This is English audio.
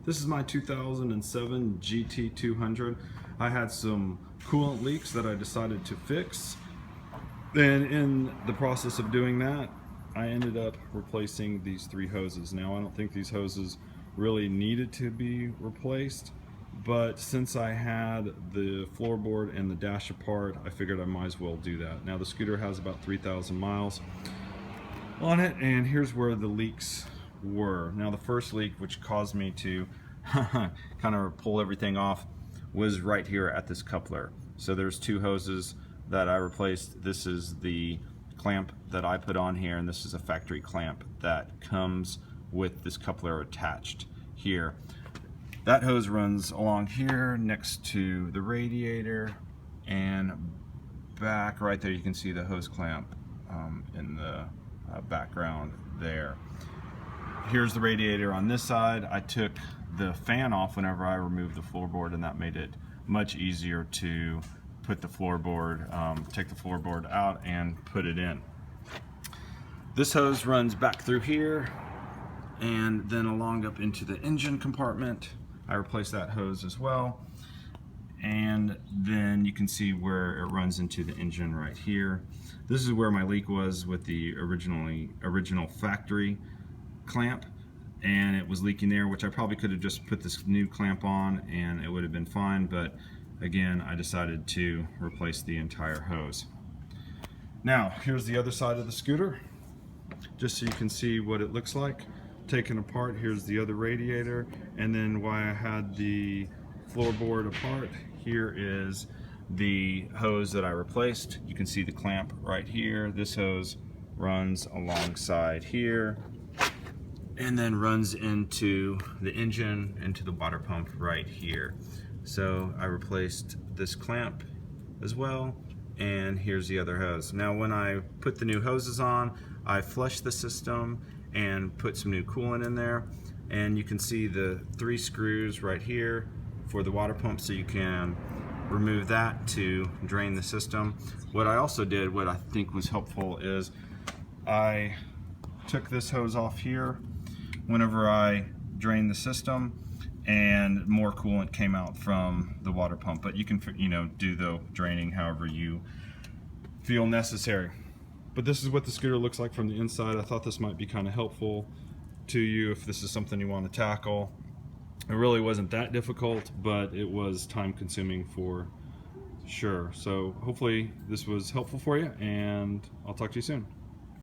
This is my 2007 GT200. I had some coolant leaks that I decided to fix. Then in the process of doing that, I ended up replacing these three hoses. Now I don't think these hoses really needed to be replaced, but since I had the floorboard and the dash apart, I figured I might as well do that. Now the scooter has about 3,000 miles on it, and here's where the leaks were. Now the first leak, which caused me to kind of pull everything off, was right here at this coupler. So there's two hoses that I replaced. This is the clamp that I put on here, and this is a factory clamp that comes with this coupler attached here. That hose runs along here next to the radiator, and back right there you can see the hose clamp in the background there. Here's the radiator on this side. I took the fan off whenever I removed the floorboard, and that made it much easier to put the floorboard, take the floorboard out and put it in. This hose runs back through here and then along up into the engine compartment. I replaced that hose as well. And then you can see where it runs into the engine right here. This is where my leak was with the original factory clamp, and it was leaking there, which I probably could have just put this new clamp on and it would have been fine, but again, I decided to replace the entire hose. Now here's the other side of the scooter, just so you can see what it looks like taken apart. Here's the other radiator, and then why I had the floorboard apart, here is the hose that I replaced. You can see the clamp right here. This hose runs alongside here and then runs into the engine, into the water pump right here. So I replaced this clamp as well, and here's the other hose. Now when I put the new hoses on, I flushed the system and put some new coolant in there, and you can see the 3 screws right here for the water pump, so you can remove that to drain the system. What I also did, what I think was helpful, is I took this hose off here whenever I drained the system, and more coolant came out from the water pump. But you can, do the draining however you feel necessary. But this is what the scooter looks like from the inside. I thought this might be kind of helpful to you if this is something you want to tackle. It really wasn't that difficult, but it was time consuming for sure. So hopefully this was helpful for you, and I'll talk to you soon.